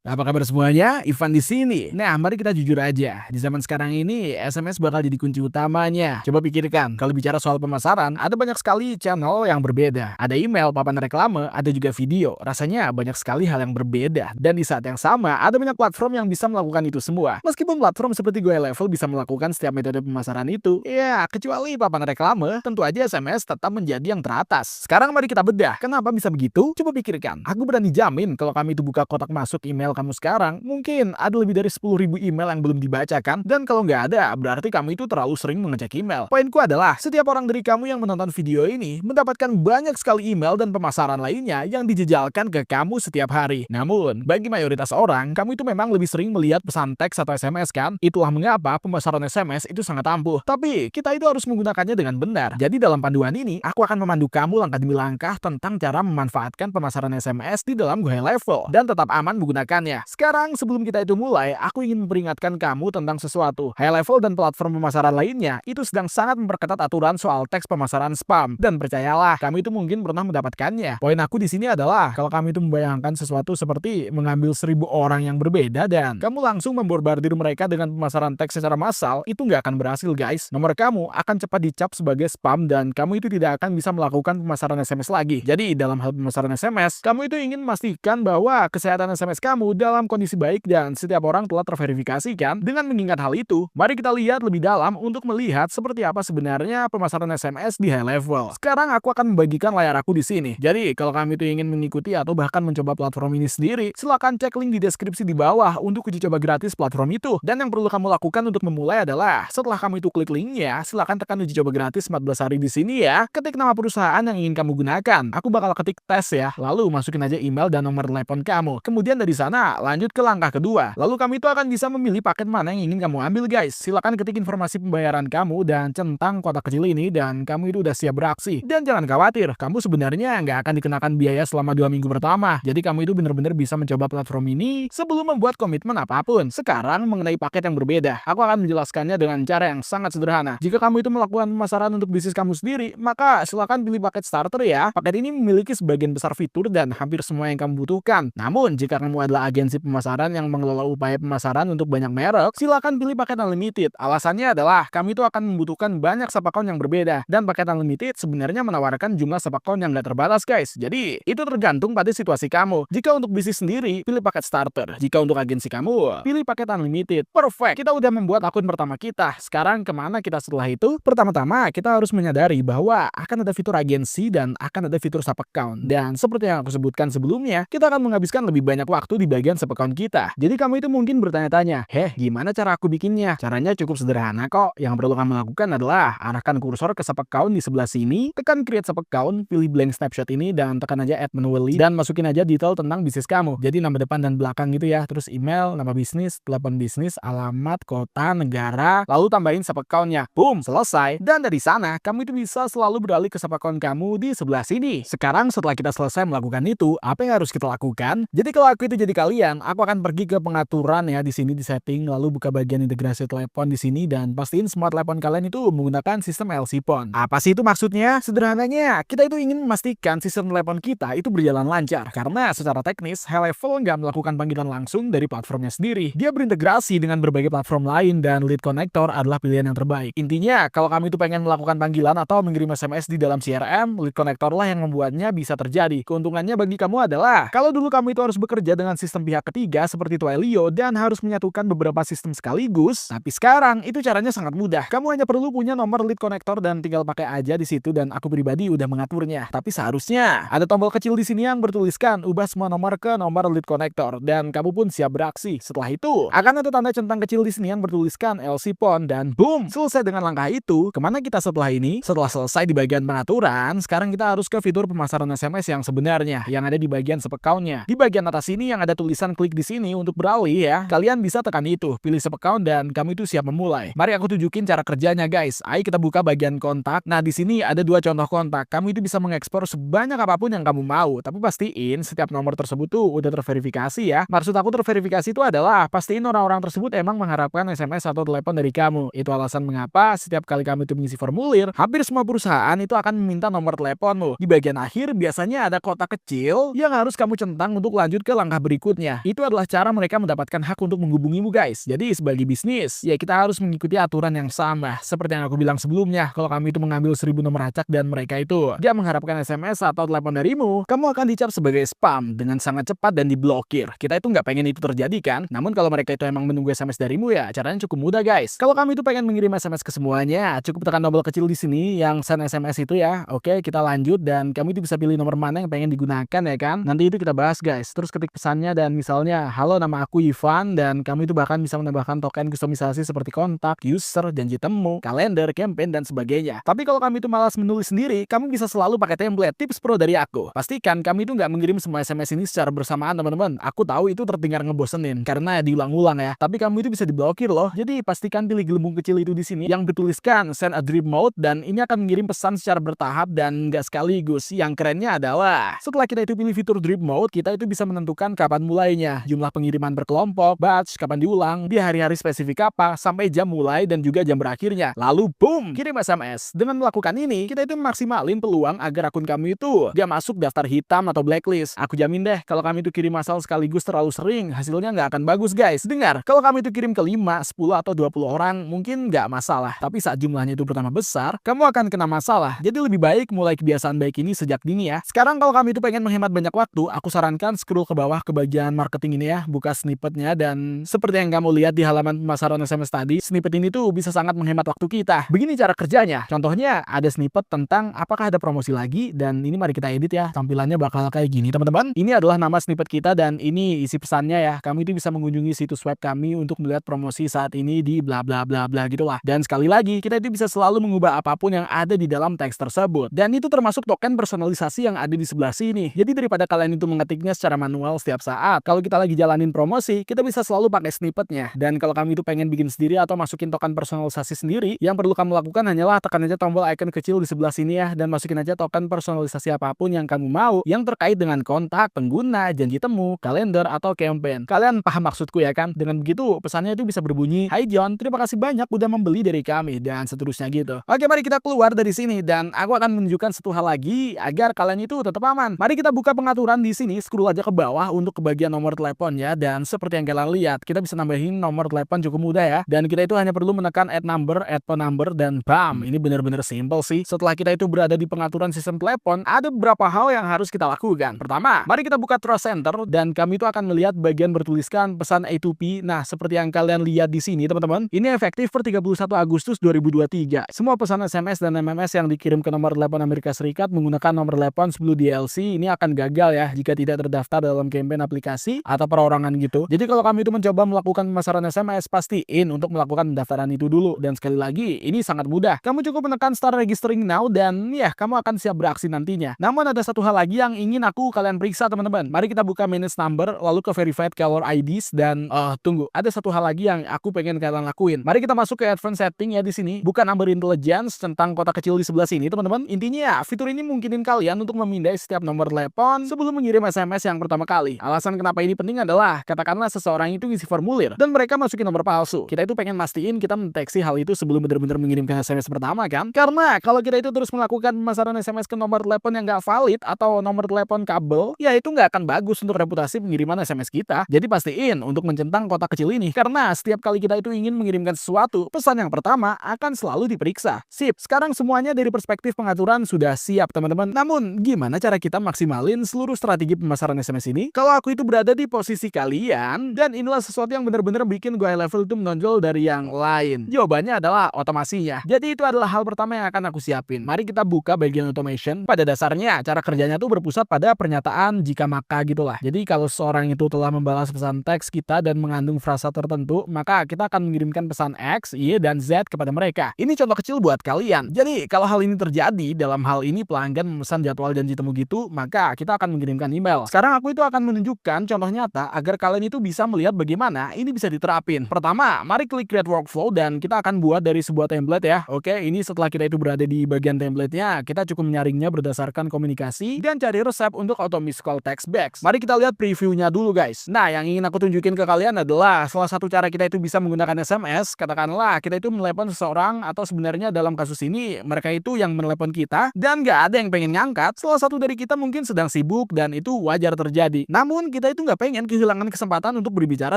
Apa kabar semuanya? Ivan di sini. Nah, mari kita jujur aja. Di zaman sekarang ini, SMS bakal jadi kunci utamanya. Coba pikirkan, kalau bicara soal pemasaran, ada banyak sekali channel yang berbeda. Ada email, papan reklame, ada juga video. Rasanya banyak sekali hal yang berbeda. Dan di saat yang sama, ada banyak platform yang bisa melakukan itu semua. Meskipun platform seperti GoLevel bisa melakukan setiap metode pemasaran itu, ya, kecuali papan reklame, tentu aja SMS tetap menjadi yang teratas. Sekarang mari kita bedah. Kenapa bisa begitu? Coba pikirkan. Aku berani jamin kalau kami itu buka kotak masuk email kamu sekarang, mungkin ada lebih dari 10.000 email yang belum dibacakan, dan kalau nggak ada, berarti kamu itu terlalu sering mengecek email. Poinku adalah, setiap orang dari kamu yang menonton video ini mendapatkan banyak sekali email dan pemasaran lainnya yang dijejalkan ke kamu setiap hari. Namun, bagi mayoritas orang, kamu itu memang lebih sering melihat pesan teks atau SMS kan? Itulah mengapa pemasaran SMS itu sangat ampuh. Tapi, kita itu harus menggunakannya dengan benar. Jadi dalam panduan ini, aku akan memandu kamu langkah demi langkah tentang cara memanfaatkan pemasaran SMS di dalam GoLevel dan tetap aman menggunakannya. Sekarang sebelum kita itu mulai, aku ingin memperingatkan kamu tentang sesuatu. GoLevel dan platform pemasaran lainnya itu sedang sangat memperketat aturan soal teks pemasaran spam. Dan percayalah, kamu itu mungkin pernah mendapatkannya. Poin aku di sini adalah, kalau kamu itu membayangkan sesuatu seperti mengambil 1.000 orang yang berbeda dan kamu langsung memborbardir mereka dengan pemasaran teks secara massal, itu nggak akan berhasil guys. Nomor kamu akan cepat dicap sebagai spam dan kamu itu tidak akan bisa melakukan pemasaran SMS lagi. Jadi dalam hal pemasaran SMS, kamu itu ingin memastikan bahwa kesehatan SMS kamu dalam kondisi baik dan setiap orang telah terverifikasi kan? Dengan mengingat hal itu, mari kita lihat lebih dalam untuk melihat seperti apa sebenarnya pemasaran SMS di GoLevel. Sekarang aku akan membagikan layar aku di sini. Jadi, kalau kamu itu ingin mengikuti atau bahkan mencoba platform ini sendiri, silakan cek link di deskripsi di bawah untuk uji coba gratis platform itu. Dan yang perlu kamu lakukan untuk memulai adalah, setelah kamu itu klik linknya, silakan tekan uji coba gratis 14 hari di sini ya. Ketik nama perusahaan yang ingin kamu gunakan. Aku bakal ketik tes ya, lalu masukin aja email dan nomor telepon kamu. Kemudian dari sana, lanjut ke langkah kedua. Lalu kamu itu akan bisa memilih paket mana yang ingin kamu ambil guys. Silakan ketik informasi pembayaran kamu dan centang kotak kecil ini dan kamu itu udah siap beraksi. Dan jangan khawatir, kamu sebenarnya nggak akan dikenakan biaya selama 2 minggu pertama. Jadi kamu itu benar-benar bisa mencoba platform ini sebelum membuat komitmen apapun. Sekarang mengenai paket yang berbeda, aku akan menjelaskannya dengan cara yang sangat sederhana. Jika kamu itu melakukan pemasaran untuk bisnis kamu sendiri, maka silakan pilih paket starter ya. Paket ini memiliki sebagian besar fitur dan hampir semua yang kamu butuhkan. Namun, jika kamu adalah agensi pemasaran yang mengelola upaya pemasaran untuk banyak merek, silakan pilih paket unlimited. Alasannya adalah kami itu akan membutuhkan banyak sub account yang berbeda dan paket unlimited sebenarnya menawarkan jumlah sub account yang nggak terbatas guys. Jadi itu tergantung pada situasi kamu. Jika untuk bisnis sendiri, pilih paket starter. Jika untuk agensi kamu, pilih paket unlimited. Perfect. Kita udah membuat akun pertama kita. Sekarang kemana kita setelah itu? Pertama-tama kita harus menyadari bahwa akan ada fitur agensi dan akan ada fitur sub account. Dan seperti yang aku sebutkan sebelumnya, kita akan menghabiskan lebih banyak waktu di bagian sub account kita. Jadi kamu itu mungkin bertanya-tanya, gimana cara aku bikinnya? Caranya cukup sederhana kok. Yang perlu kamu lakukan adalah arahkan kursor ke sub account di sebelah sini, tekan create sub account, pilih blank snapshot ini dan tekan aja add manually dan masukin aja detail tentang bisnis kamu. Jadi nama depan dan belakang gitu ya, terus email, nama bisnis, telepon bisnis, alamat, kota, negara, lalu tambahin sub account-nya. Boom, selesai. Dan dari sana, kamu itu bisa selalu beralih ke sub account kamu di sebelah sini. Sekarang setelah kita selesai melakukan itu, apa yang harus kita lakukan? Jadi kalau aku itu jadi kalian, aku akan pergi ke pengaturan ya di sini di setting, lalu buka bagian integrasi telepon di sini dan pastiin semua telepon kalian itu menggunakan sistem LC PON. Apa sih itu maksudnya? Sederhananya, kita itu ingin memastikan sistem telepon kita itu berjalan lancar karena secara teknis GoLevel nggak melakukan panggilan langsung dari platformnya sendiri. Dia berintegrasi dengan berbagai platform lain dan lead connector adalah pilihan yang terbaik. Intinya, kalau kamu itu pengen melakukan panggilan atau mengirim SMS di dalam CRM, lead connector lah yang membuatnya bisa terjadi. Keuntungannya bagi kamu adalah, kalau dulu kamu itu harus bekerja dengan sistem pihak ketiga seperti Twilio dan harus menyatukan beberapa sistem sekaligus, tapi sekarang itu caranya sangat mudah. Kamu hanya perlu punya nomor lead connector dan tinggal pakai aja di situ dan aku pribadi udah mengaturnya. Tapi seharusnya ada tombol kecil di sini yang bertuliskan ubah semua nomor ke nomor lead connector dan kamu pun siap beraksi. Setelah itu, akan ada tanda centang kecil di sini yang bertuliskan LC PON dan boom, selesai dengan langkah itu. Kemana kita setelah ini? Setelah selesai di bagian pengaturan, sekarang kita harus ke fitur pemasaran SMS yang sebenarnya yang ada di bagian sub account-nya. Di bagian atas ini yang ada tulisan klik di sini untuk beralih ya. Kalian bisa tekan itu, pilih sub account dan kamu itu siap memulai. Mari aku tunjukin cara kerjanya guys. Ayo kita buka bagian kontak. Nah, di sini ada 2 contoh kontak. Kamu itu bisa mengekspor sebanyak apapun yang kamu mau, tapi pastiin setiap nomor tersebut tuh udah terverifikasi ya. Maksud aku terverifikasi itu adalah pastiin orang-orang tersebut emang mengharapkan SMS atau telepon dari kamu. Itu alasan mengapa setiap kali kamu itu mengisi formulir, hampir semua perusahaan itu akan meminta nomor teleponmu. Di bagian akhir biasanya ada kotak kecil yang harus kamu centang untuk lanjut ke langkah berikutnya. berikutnya. Itu adalah cara mereka mendapatkan hak untuk menghubungimu guys. Jadi sebagai bisnis, ya kita harus mengikuti aturan yang sama. Seperti yang aku bilang sebelumnya, kalau kami itu mengambil 1000 nomor acak dan mereka itu gak mengharapkan SMS atau telepon darimu, kamu akan dicap sebagai spam dengan sangat cepat dan diblokir. Kita itu nggak pengen itu terjadi kan? Namun kalau mereka itu emang menunggu SMS darimu ya caranya cukup mudah guys. Kalau kami itu pengen mengirim SMS ke semuanya, cukup tekan tombol kecil di sini yang send SMS itu ya. Oke, kita lanjut dan kamu itu bisa pilih nomor mana yang pengen digunakan ya kan? Nanti itu kita bahas guys. Terus ketik pesannya dan misalnya, halo nama aku Ivan, dan kami itu bahkan bisa menambahkan token kustomisasi seperti kontak, user, janji temu, kalender, campaign, dan sebagainya. Tapi kalau kami itu malas menulis sendiri, kamu bisa selalu pakai template. Tips pro dari aku. Pastikan kami itu nggak mengirim semua SMS ini secara bersamaan teman-teman. Aku tahu itu terdengar ngebosenin karena diulang-ulang ya. Tapi kamu itu bisa diblokir loh. Jadi pastikan pilih gelembung kecil itu di sini yang bertuliskan send a dream mode, dan ini akan mengirim pesan secara bertahap dan nggak sekaligus. Yang kerennya adalah setelah kita itu pilih fitur dream mode, kita itu bisa menentukan kapan mulainya, jumlah pengiriman berkelompok, batch, kapan diulang, di hari-hari spesifik apa, sampai jam mulai dan juga jam berakhirnya. Lalu boom, kirim SMS. Dengan melakukan ini, kita itu maksimalin peluang agar akun kamu itu gak masuk daftar hitam atau blacklist. Aku jamin deh, kalau kami itu kirim asal sekaligus terlalu sering, hasilnya nggak akan bagus guys. Dengar, kalau kami itu kirim ke 5, 10, atau 20 orang, mungkin nggak masalah. Tapi saat jumlahnya itu bertambah besar, kamu akan kena masalah. Jadi lebih baik mulai kebiasaan baik ini sejak dini ya. Sekarang kalau kami itu pengen menghemat banyak waktu, aku sarankan scroll ke bawah ke bagian marketing ini ya, buka snippetnya, dan seperti yang kamu lihat di halaman pemasaran SMS tadi, snippet ini tuh bisa sangat menghemat waktu kita. Begini cara kerjanya. Contohnya ada snippet tentang apakah ada promosi lagi, dan ini mari kita edit ya. Tampilannya bakal kayak gini teman-teman. Ini adalah nama snippet kita dan ini isi pesannya ya. Kamu itu bisa mengunjungi situs web kami untuk melihat promosi saat ini di bla bla bla bla gitulah. Dan sekali lagi, kita itu bisa selalu mengubah apapun yang ada di dalam teks tersebut. Dan itu termasuk token personalisasi yang ada di sebelah sini. Jadi daripada kalian itu mengetiknya secara manual setiap saat, kalau kita lagi jalanin promosi, kita bisa selalu pakai snippetnya. Dan kalau kami itu pengen bikin sendiri atau masukin token personalisasi sendiri, yang perlu kamu lakukan hanyalah tekan aja tombol icon kecil di sebelah sini ya, dan masukin aja token personalisasi apapun yang kamu mau yang terkait dengan kontak, pengguna, janji temu, kalender, atau campaign. Kalian paham maksudku ya kan? Dengan begitu pesannya itu bisa berbunyi, "Hai John, terima kasih banyak udah membeli dari kami," dan seterusnya gitu. Oke, mari kita keluar dari sini dan aku akan menunjukkan satu hal lagi agar kalian itu tetap aman. Mari kita buka pengaturan di sini, scroll aja ke bawah untuk ke bagian nomor telepon ya, dan seperti yang kalian lihat, kita bisa nambahin nomor telepon cukup mudah ya. Dan kita itu hanya perlu menekan add number, add phone number, dan bam, ini bener-bener simple sih. Setelah kita itu berada di pengaturan sistem telepon, ada beberapa hal yang harus kita lakukan. Pertama, mari kita buka Trust Center dan kami itu akan melihat bagian bertuliskan pesan A2P. Nah, seperti yang kalian lihat di sini teman-teman, ini efektif per 31 Agustus 2023. Semua pesan SMS dan MMS yang dikirim ke nomor telepon Amerika Serikat menggunakan nomor telepon sebelum DLC ini akan gagal ya jika tidak terdaftar dalam campaign aplikasi atau perorangan gitu. Jadi kalau kami itu mencoba melakukan pemasaran SMS, pastiin untuk melakukan pendaftaran itu dulu. Dan sekali lagi, ini sangat mudah. Kamu cukup menekan start registering now dan ya, kamu akan siap beraksi nantinya. Namun ada satu hal lagi yang ingin kalian periksa teman-teman. Mari kita buka manage number, lalu ke verified caller IDs, dan tunggu, ada satu hal lagi yang aku pengen kalian lakuin. Mari kita masuk ke advanced setting ya di sini. Buka number intelligence tentang kotak kecil di sebelah sini teman-teman. Intinya ya, fitur ini mungkinin kalian untuk memindai setiap nomor telepon sebelum mengirim SMS yang pertama kali. Alasan kenapa ini penting adalah katakanlah seseorang itu ngisi formulir dan mereka masukin nomor palsu. Kita itu pengen mastiin kita mendeteksi hal itu sebelum benar-benar mengirimkan SMS pertama kan? Karena kalau kita itu terus melakukan pemasaran SMS ke nomor telepon yang nggak valid atau nomor telepon kabel, ya itu nggak akan bagus untuk reputasi pengiriman SMS kita. Jadi pastiin untuk mencentang kotak kecil ini, karena setiap kali kita itu ingin mengirimkan sesuatu, pesan yang pertama akan selalu diperiksa. Sip, sekarang semuanya dari perspektif pengaturan sudah siap teman-teman. Namun, gimana cara kita maksimalin seluruh strategi pemasaran SMS ini? Kalau aku itu berada di posisi kalian, dan inilah sesuatu yang benar-benar bikin gue level itu menonjol dari yang lain. Jawabannya adalah otomasinya. Jadi itu adalah hal pertama yang akan aku siapin. Mari kita buka bagian automation. Pada dasarnya, cara kerjanya tuh berpusat pada pernyataan jika maka gitulah. Jadi kalau seorang itu telah membalas pesan teks kita dan mengandung frasa tertentu, maka kita akan mengirimkan pesan X, Y, dan Z kepada mereka. Ini contoh kecil buat kalian. Jadi kalau hal ini terjadi, dalam hal ini pelanggan memesan jadwal janji temu gitu, maka kita akan mengirimkan email. Sekarang aku itu akan menunjukkan contoh nyata agar kalian itu bisa melihat bagaimana ini bisa diterapin. Pertama, mari klik create workflow dan kita akan buat dari sebuah template ya. Oke, ini setelah kita itu berada di bagian template-nya, kita cukup menyaringnya berdasarkan komunikasi dan cari resep untuk auto miss call text backs. Mari kita lihat previewnya dulu guys. Nah, yang ingin aku tunjukin ke kalian adalah salah satu cara kita itu bisa menggunakan SMS. Katakanlah kita itu menelepon seseorang, atau sebenarnya dalam kasus ini mereka itu yang menelepon kita dan gak ada yang pengen ngangkat. Salah satu dari kita mungkin sedang sibuk dan itu wajar terjadi. Namun kita itu nggak pengen kehilangan kesempatan untuk berbicara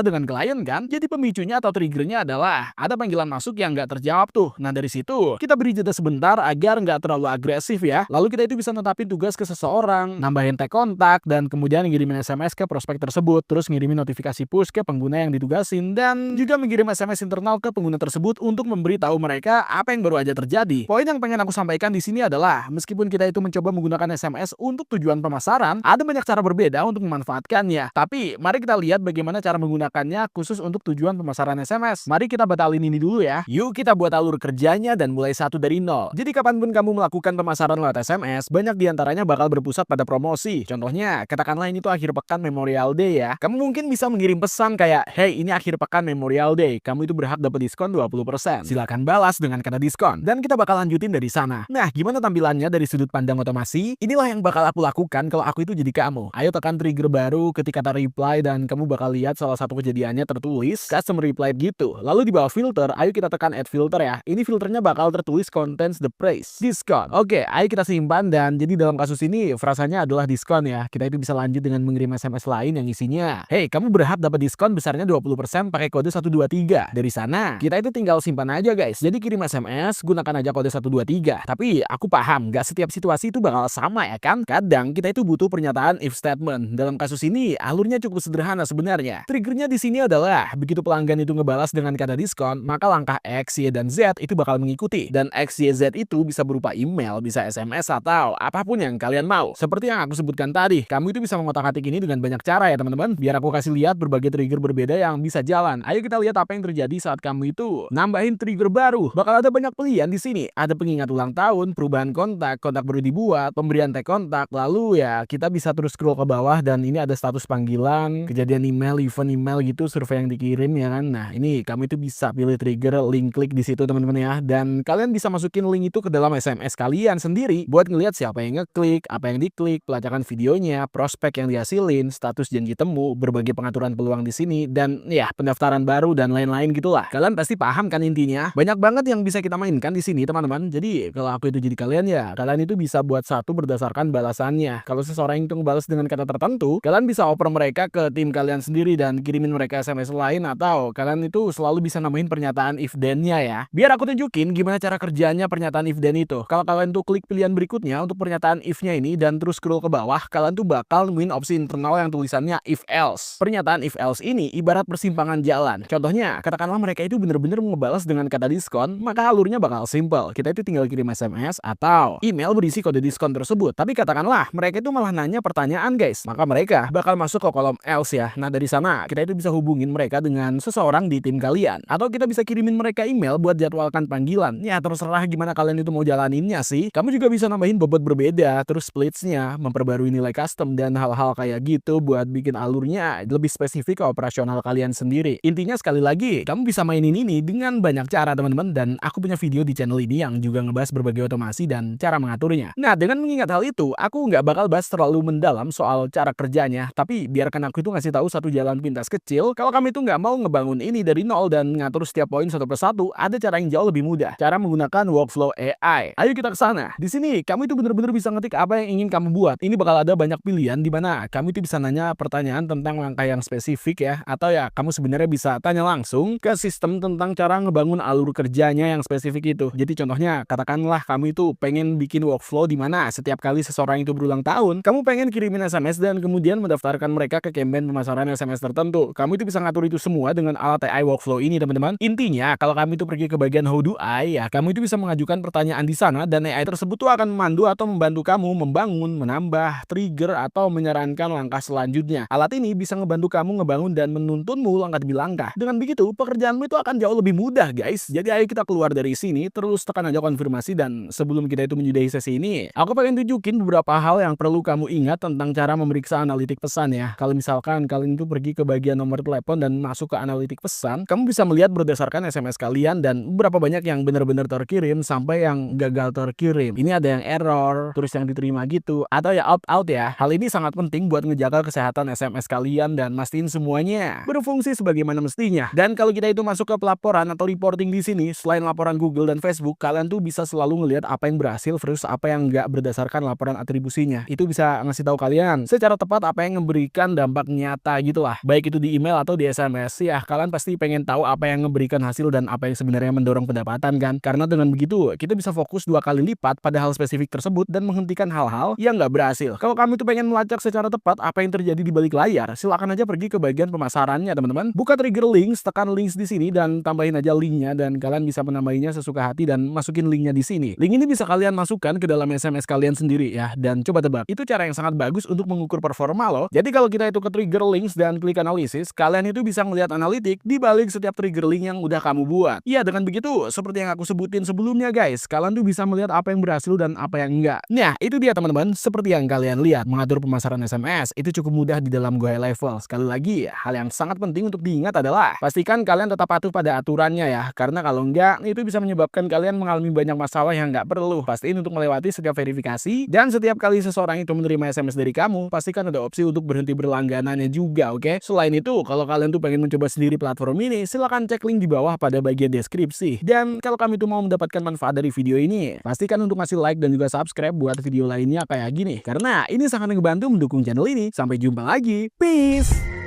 dengan klien kan? Jadi pemicunya atau triggernya adalah ada panggilan masuk yang nggak terjawab tuh. Nah dari situ kita beri jeda sebentar agar nggak terlalu agresif ya. Lalu kita itu bisa netapin tugas ke seseorang, nambahin tag kontak, dan kemudian ngirimin SMS ke prospek tersebut. Terus ngirimin notifikasi push ke pengguna yang ditugasin, dan juga mengirim SMS internal ke pengguna tersebut untuk memberitahu mereka apa yang baru aja terjadi. Poin yang pengen aku sampaikan di sini adalah meskipun kita itu mencoba menggunakan SMS untuk tujuan pemasaran, ada banyak cara berbeda untuk memanfaatkannya. Tapi mari kita lihat bagaimana cara menggunakannya khusus untuk tujuan pemasaran SMS. Mari kita batalin ini dulu ya. Yuk kita buat alur kerjanya dan mulai satu dari nol. Jadi kapanpun kamu melakukan pemasaran lewat SMS, banyak diantaranya bakal berpusat pada promosi. Contohnya, katakanlah ini tuh akhir pekan Memorial Day ya. Kamu mungkin bisa mengirim pesan kayak, hey ini akhir pekan Memorial Day, kamu itu berhak dapat diskon 20%. Silakan balas dengan kata diskon. Dan kita bakal lanjutin dari sana. Nah, gimana tampilannya dari sudut pandang otomasi? Inilah yang bakal aku lakukan kalau aku itu jadi kamu. Ayo tekan trigger baru ketika kata reply dan kamu bakal lihat salah satu kejadiannya tertulis custom reply gitu. Lalu di bawah filter, ayo kita tekan add filter ya. Ini filternya bakal tertulis contains the price diskon. Oke, ayo kita simpan dan jadi dalam kasus ini frasanya adalah diskon ya. Kita itu bisa lanjut dengan mengirim SMS lain yang isinya, hey kamu berhak dapat diskon besarnya 20% pakai kode 123. Dari sana, kita itu tinggal simpan aja guys. Jadi kirim SMS, gunakan aja kode 123. Tapi aku paham, gak setiap situasi itu bakal sama ya kan? Kadang kita itu butuh pernyataan if statement. Dalam kasus ini, alurnya cukup sederhana sebenarnya. Triggernya di sini adalah begitu pelanggan itu ngebalas dengan kata diskon, maka langkah X, Y, dan Z itu bakal mengikuti. Dan X, Y, Z itu bisa berupa email, bisa SMS, atau apapun yang kalian mau. Seperti yang aku sebutkan tadi, kamu itu bisa mengotak-atik ini dengan banyak cara ya teman-teman. Biar aku kasih lihat berbagai trigger berbeda yang bisa jalan. Ayo kita lihat apa yang terjadi saat kamu itu nambahin trigger baru. Bakal ada banyak pilihan di sini. Ada pengingat ulang tahun, perubahan kontak, kontak baru dibuat, pemberian tag kontak. Lalu ya kita bisa terus scroll ke bawah dan ini ada status panggilan, kejadian email, event email gitu, survei yang dikirim ya kan. Nah ini kamu itu bisa pilih trigger, link klik di situ teman-teman ya. Dan kalian bisa masukin link itu ke dalam SMS kalian sendiri buat ngelihat siapa yang ngeklik, apa yang diklik, pelacakan videonya, prospek yang dihasilin, status janji temu, berbagai pengaturan peluang di sini, dan ya pendaftaran baru dan lain-lain gitulah. Kalian pasti paham kan intinya? Banyak banget yang bisa kita mainkan di sini teman-teman. Jadi kalau aku itu jadi kalian ya, kalian itu bisa buat satu berdasarkan balasannya. Kalau seseorang itu ngebalas dengan kata tertentu, kalian bisa oper mereka ke tim kalian sendiri dan kirimin mereka SMS lain, atau kalian itu selalu bisa nambahin pernyataan if then-nya ya. Biar aku tunjukin gimana cara kerjanya pernyataan if then itu. Kalau kalian tuh klik pilihan berikutnya untuk pernyataan if-nya ini dan terus scroll ke bawah, kalian tuh bakal nemuin opsi internal yang tulisannya if else. Pernyataan if else ini ibarat persimpangan jalan. Contohnya, katakanlah mereka itu bener-bener ngebalas dengan kata diskon, maka alurnya bakal simple. Kita itu tinggal kirim SMS atau email berisi kode diskon tersebut. Tapi katakanlah mereka itu malah nanya pertanyaan guys, maka mereka bakal masuk ke kolom else ya. Nah dari sana kita itu bisa hubungin mereka dengan seseorang di tim kalian, atau kita bisa kirimin mereka email buat jadwalkan panggilan. Ya terserah gimana kalian itu mau jalaninnya sih. Kamu juga bisa nambahin bobot berbeda, terus splitsnya, memperbarui nilai custom, dan hal-hal kayak gitu buat bikin alurnya lebih spesifik ke operasional kalian sendiri. Intinya sekali lagi, kamu bisa mainin ini dengan banyak cara teman-teman, dan aku punya video di channel ini yang juga ngebahas berbagai otomasi dan cara mengaturnya. Nah dengan mengingat hal itu, aku nggak bakal bahas terlalu mendalam soal cara kerjanya, tapi biarkan aku itu ngasih tahu satu jalan pintas kecil. Kalau kami itu nggak mau ngebangun ini dari nol dan ngatur setiap poin satu persatu, ada cara yang jauh lebih mudah. Cara menggunakan workflow AI. Ayo kita ke sana. Di sini kamu itu bener-bener bisa ngetik apa yang ingin kamu buat. Ini bakal ada banyak pilihan di mana kamu itu bisa nanya pertanyaan tentang langkah yang spesifik ya, atau ya kamu sebenarnya bisa tanya langsung ke sistem tentang cara ngebangun alur kerjanya yang spesifik itu. Jadi contohnya, katakanlah kamu itu pengen bikin workflow di mana setiap kali seseorang itu berulang tahun, kamu pengen kirimin SMS dan kemudian mendaftarkan mereka ke campaign pemasaran SMS tertentu. Kamu itu bisa ngatur itu semua dengan alat AI workflow ini teman-teman. Intinya kalau kamu itu pergi ke bagian how do I ya, kamu itu bisa mengajukan pertanyaan di sana dan AI tersebut tuh akan memandu atau membantu kamu membangun, menambah, trigger, atau menyarankan langkah selanjutnya. Alat ini bisa ngebantu kamu ngebangun dan menuntunmu langkah demi langkah. Dengan begitu, pekerjaanmu itu akan jauh lebih mudah guys. Jadi ayo kita keluar dari sini, terus tekan aja konfirmasi, dan sebelum kita itu menyudahi sesi ini, aku pengen tunjukin beberapa hal yang perlu kamu ingat tentang cara memeriksa analitik pesan ya. Kalau misalkan kalian itu pergi ke bagian nomor telepon dan masuk ke analitik pesan, kamu bisa melihat berdasarkan SMS kalian dan berapa banyak yang benar-benar terkirim sampai yang gagal terkirim. Ini ada yang error, terus yang diterima gitu, atau ya opt-out ya. Hal ini sangat penting buat ngejaga kesehatan SMS kalian dan mastiin semuanya berfungsi sebagaimana mestinya. Dan kalau kita itu masuk ke pelaporan atau reporting di sini, selain laporan Google dan Facebook, kalian tuh bisa selalu ngelihat apa yang berhasil versus apa yang nggak berdasarkan laporan atribusinya. Itu bisa ngasih tahu kalian secara tepat apa yang memberikan dampak nyata gitu lah. Baik itu di email atau di SMS ya, kalian pasti pengen tahu apa yang memberikan hasil dan apa yang sebenarnya mendorong pendapatan kan. Karena dengan begitu, kita bisa fokus 2 kali lipat pada hal spesifik tersebut dan menghentikan hal-hal yang nggak berhasil. Kalau kamu tuh pengen melacak secara tepat apa yang terjadi di balik layar, silakan aja pergi ke bagian pemasarannya teman-teman. Buka trigger links, tekan links di sini dan tambahin aja linknya, dan kalian bisa menambahinya sesuka hati dan masukin linknya di sini. Link ini bisa kalian masukkan ke dalam SMS kalian sendiri ya, dan coba tebak. Itu cara yang sangat bagus untuk mengukur performa loh. Jadi kalau kita itu ke trigger links dan klik analisis, kalian itu bisa melihat analitik di balik setiap trigger link yang udah kamu buat. Ya, dengan begitu, seperti yang aku sebutin sebelumnya guys, kalian tuh bisa melihat apa yang berhasil dan apa yang enggak. Nah, itu dia teman-teman. Seperti yang kalian lihat, mengatur pemasaran SMS itu cukup mudah di dalam Go High Level. Sekali lagi, hal yang sangat penting untuk diingat adalah pastikan kalian tetap patuh pada aturannya ya. Karena kalau enggak, itu bisa menyebabkan kalian mengalami banyak masalah yang nggak perlu. Pastiin untuk melewati setiap verifikasi, dan setiap kali seseorang itu menerima SMS dari kamu, pastikan ada opsi untuk berhenti berlangganannya juga, oke? Selain itu, kalau kalian tuh pengen mencoba sendiri platform ini, silahkan cek link di bawah pada bagian deskripsi. Dan kalau kami tuh mau mendapatkan manfaat dari video ini, pastikan untuk ngasih like dan juga subscribe buat video lainnya kayak gini. Karena ini sangat ngebantu mendukung channel ini. Sampai jumpa lagi. Peace!